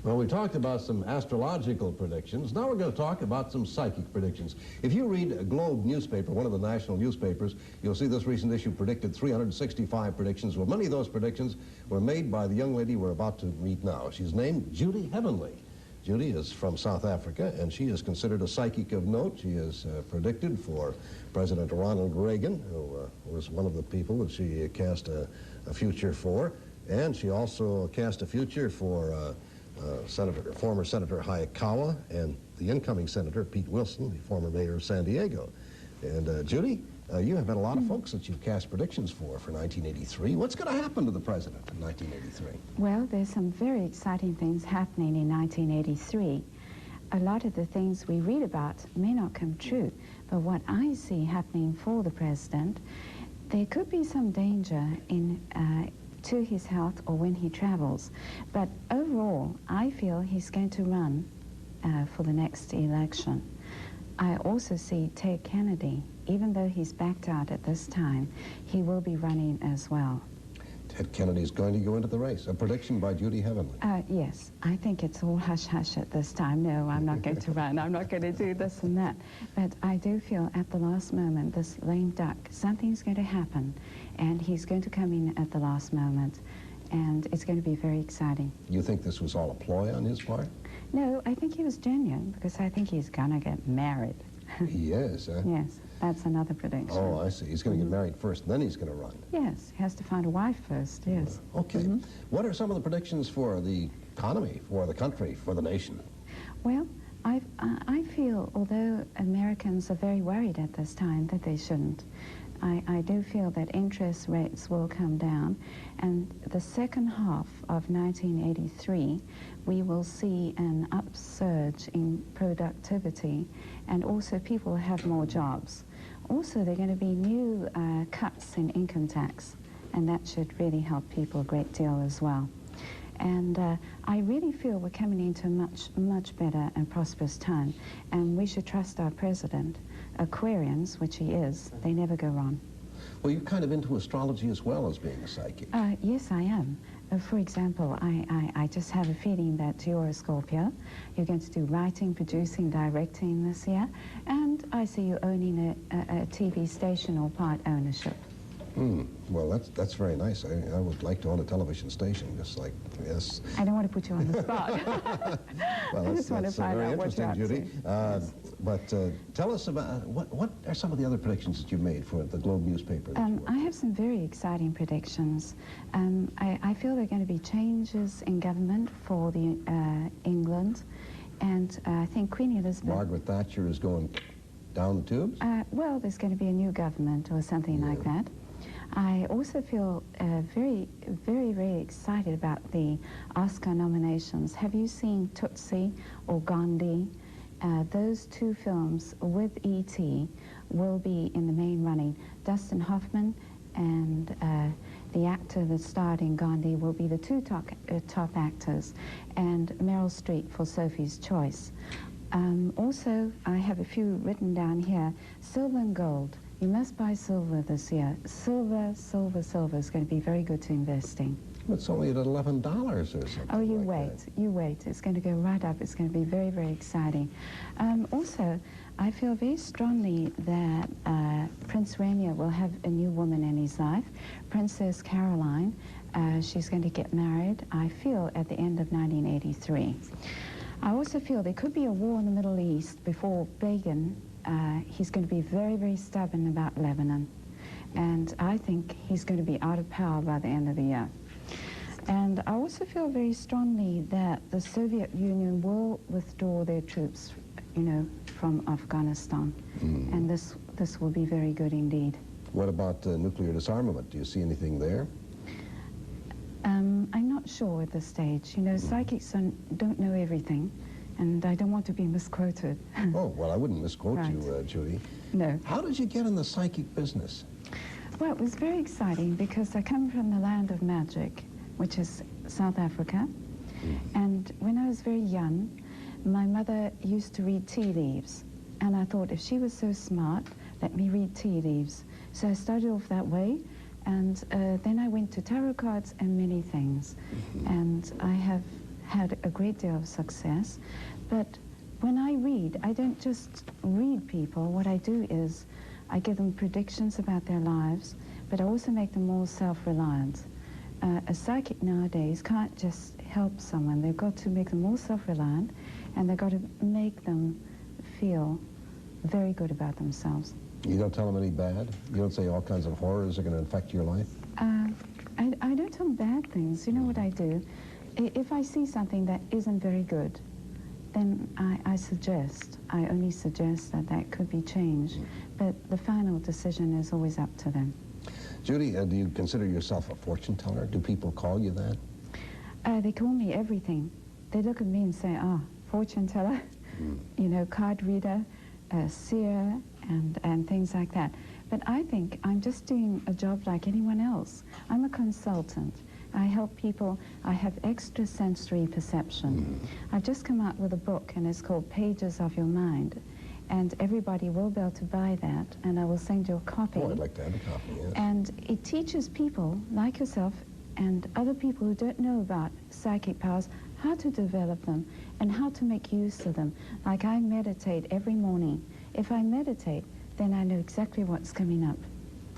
Well, we talked about some astrological predictions. Now we're going to talk about some psychic predictions. If you read a Globe newspaper, one of the national newspapers, you'll see this recent issue predicted 365 predictions. Well, many of those predictions were made by the young lady we're about to meet now. She's named Judy Heavenly. Judy is from South Africa, and she is considered a psychic of note. She is predicted for President Ronald Reagan, who was one of the people that she cast a future for. And she also cast a future for former Senator Hayakawa and the incoming Senator Pete Wilson, the former mayor of San Diego. And Judy, you have had a lot of folks that you've cast predictions for 1983. What's going to happen to the president in 1983? Well, there's some very exciting things happening in 1983. A lot of the things we read about may not come true, but what I see happening for the president, there could be some danger in to his health or when he travels. But overall, I feel he's going to run for the next election. I also see Ted Kennedy, even though he's backed out at this time, he will be running as well. Ted Kennedy's going to go into the race. A prediction by Judy Heavenly. Yes, I think it's all hush-hush at this time. No, I'm not going to run. I'm not going to do this and that. But I do feel at the last moment, this lame duck, something's going to happen, and he's going to come in at the last moment, and it's going to be very exciting. You think this was all a ploy on his part? No, I think he was genuine, because I think he's going to get married. He is, huh? Yes, that's another prediction. Oh, I see. He's going to get married first, and then he's going to run. Yes, he has to find a wife first, yes. Okay. What are some of the predictions for the economy, for the country, for the nation? Well, I feel, although Americans are very worried at this time, that they shouldn't. I do feel that interest rates will come down, and the second half of 1983, we will see an upsurge in productivity, and also people will have more jobs. Also, there are going to be new cuts in income tax, and that should really help people a great deal as well. And I really feel we're coming into a much better and prosperous time, and we should trust our president. Aquarians, which he is, they never go wrong. Well, you're kind of into astrology as well as being a psychic. Yes, I am. For example, I just have a feeling that you're a Scorpio. You're going to do writing, producing, directing this year, and I see you owning a TV station or part ownership. Well, that's very nice. I would like to own a television station, just like, yes. I don't want to put you on the spot. Well, I just want to find out what you're up Judy. to. But tell us about, what are some of the other predictions that you made for the Globe newspaper? I have some very exciting predictions. I feel there are going to be changes in government for the England, and I think Queen Elizabeth... Margaret Thatcher is going down the tubes? Well, there's going to be a new government or something like that. I also feel very, very excited about the Oscar nominations. Have you seen Tootsie or Gandhi? Those two films with E.T. will be in the main running. Dustin Hoffman and the actor that starred in Gandhi will be the two top actors, and Meryl Streep for Sophie's Choice. Also, I have a few written down here. Silver and gold. You must buy silver this year. Silver is going to be very good to investing. It's only at $11 or something. Oh, you like wait, that. you wait. It's going to go right up. It's going to be very, very exciting. Also, I feel very strongly that Prince Rainier will have a new woman in his life, Princess Caroline. She's going to get married, I feel, at the end of 1983. I also feel there could be a war in the Middle East before Begin. He's going to be very, very stubborn about Lebanon. And I think he's going to be out of power by the end of the year. And I also feel very strongly that the Soviet Union will withdraw their troops, you know, from Afghanistan. And this will be very good indeed. What about nuclear disarmament? Do you see anything there? I'm not sure at this stage. You know, psychics don't know everything, and I don't want to be misquoted. Oh, well, I wouldn't misquote you, Judy. No. How did you get in the psychic business? Well, it was very exciting because I come from the land of magic, which is South Africa. And when I was very young, my mother used to read tea leaves. And I thought, if she was so smart, let me read tea leaves. So I started off that way. And then I went to tarot cards and many things. And I have had a great deal of success. But when I read, I don't just read people. What I do is I give them predictions about their lives, but I also make them more self-reliant. A psychic nowadays can't just help someone. They've got to make them more self-reliant, and they've got to make them feel very good about themselves. You don't tell them any bad? You don't say all kinds of horrors are going to affect your life? I don't tell them bad things. You know what I do? If I see something that isn't very good, then I only suggest that that could be changed. But the final decision is always up to them. Judy, do you consider yourself a fortune teller? Do people call you that? They call me everything. They look at me and say, fortune teller, you know, card reader, seer, and things like that. But I think I'm just doing a job like anyone else. I'm a consultant. I help people. I have extrasensory perception. I've just come out with a book, and it's called Pages of Your Mind. And everybody will be able to buy that, and I will send you a copy. Oh, I'd like to have a copy, yes. And it teaches people like yourself and other people who don't know about psychic powers how to develop them and how to make use of them. Like I meditate every morning. If I meditate, then I know exactly what's coming up.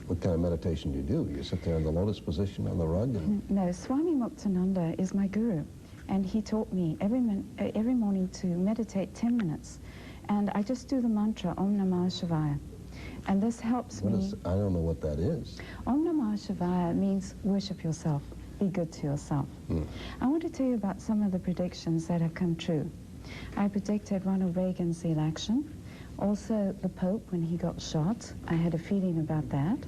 What kind of meditation do you do? You sit there in the lotus position on the rug? And... No, Swami Muktananda is my guru, and he taught me every morning to meditate 10 minutes. And I just do the mantra, Om Namah Shivaya. And this helps me. I don't know what that is. Om Namah Shivaya means worship yourself. Be good to yourself. I want to tell you about some of the predictions that have come true. I predicted Ronald Reagan's election. Also, the Pope, when he got shot. I had a feeling about that.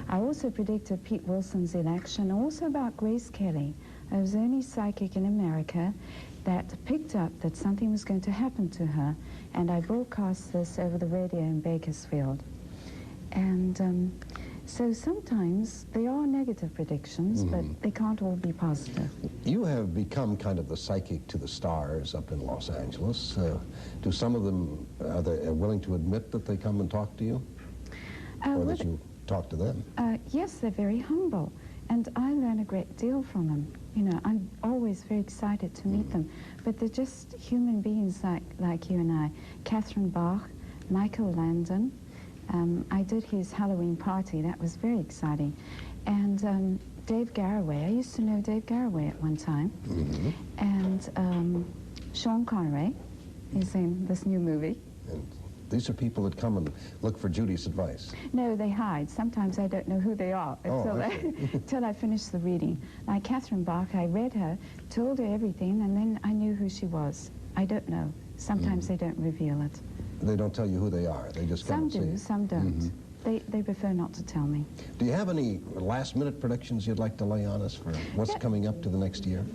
I also predicted Pete Wilson's election, also about Grace Kelly. I was the only psychic in America that picked up that something was going to happen to her, and I broadcast this over the radio in Bakersfield. And so sometimes they are negative predictions, but they can't all be positive. You have become kind of the psychic to the stars up in Los Angeles. Do some of them, are they willing to admit that they come and talk to you? Or that you talk to them? Yes, they're very humble, and I learn a great deal from them. You know, I'm always very excited to meet them, but they're just human beings like you and I. Catherine Bach, Michael Landon. I did his Halloween party. That was very exciting. And Dave Garroway. I used to know Dave Garroway at one time. And Sean Connery is in this new movie. And these are people that come and look for Judy's advice. No, they hide. Sometimes I don't know who they are until I finish the reading. Like Catherine Bach, I read her, told her everything, and then I knew who she was. I don't know. Sometimes they don't reveal it. They don't tell you who they are. They just come and see you. Some don't. They prefer not to tell me. Do you have any last-minute predictions you'd like to lay on us for what's coming up to the next year?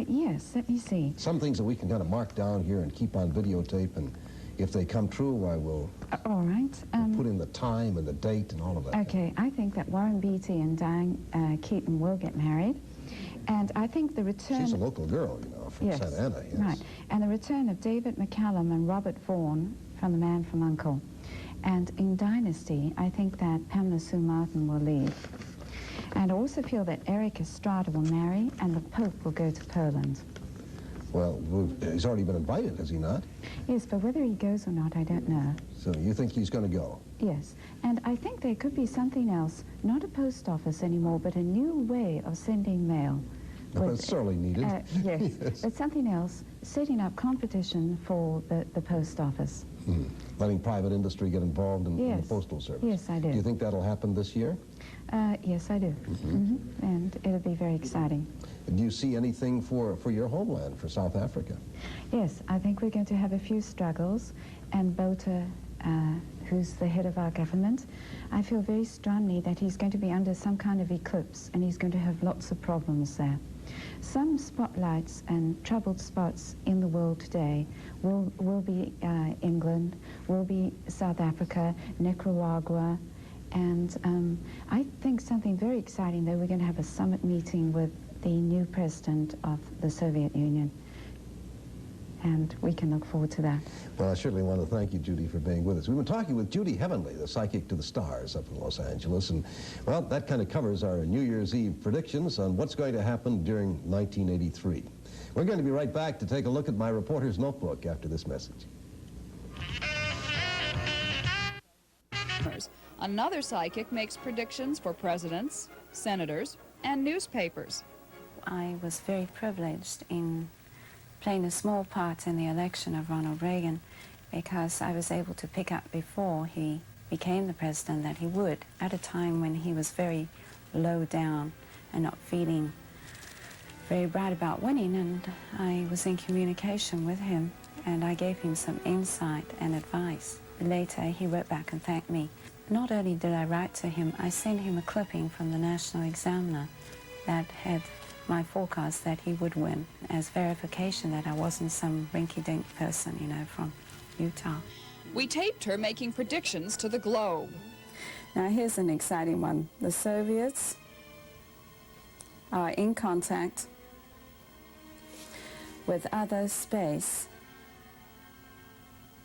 Yes, let me see. Some things that we can kind of mark down here and keep on videotape, and if they come true, I will all right. put in the time and the date and all of that. Okay, I think that Warren Beatty and Diane Keaton will get married. And I think the return... She's a local girl, you know, from Santa Ana, yes. Right. And the return of David McCallum and Robert Vaughn from The Man from U.N.C.L.E. And in Dynasty, I think that Pamela Sue Martin will leave. And I also feel that Eric Estrada will marry and the Pope will go to Poland. Well, he's already been invited, has he not? Yes, but whether he goes or not, I don't know. So you think he's going to go? Yes, and I think there could be something else, not a post office anymore, but a new way of sending mail. No, it's sorely needed. Yes, but something else, setting up competition for the post office. Letting private industry get involved in the postal service. Yes, I do. Do you think that'll happen this year? Yes, I do. And it'll be very exciting. Do you see anything for your homeland, for South Africa? Yes, I think we're going to have a few struggles, and Botha, who's the head of our government, I feel very strongly that he's going to be under some kind of eclipse, and he's going to have lots of problems there. Some spotlights and troubled spots in the world today will be England, will be South Africa, Nicaragua, and I think something very exciting, though, we're going to have a summit meeting with the new president of the Soviet Union, and we can look forward to that. Well, I certainly want to thank you, Judy, for being with us. We've been talking with Judy Heavenly, the psychic to the stars up in Los Angeles, and, well, that kind of covers our New Year's Eve predictions on what's going to happen during 1983. We're going to be right back to take a look at my reporter's notebook after this message. Another psychic makes predictions for presidents, senators, and newspapers. I was very privileged in playing a small part in the election of Ronald Reagan because I was able to pick up before he became the president that he would, at a time when he was very low down and not feeling very bright about winning, and I was in communication with him and I gave him some insight and advice. Later he wrote back and thanked me. Not only did I write to him, I sent him a clipping from the National Examiner that had my forecast that he would win as verification that I wasn't some rinky-dink person, you know, from Utah. We taped her making predictions to the Globe. Now here's an exciting one. The Soviets are in contact with other space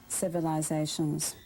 civilizations.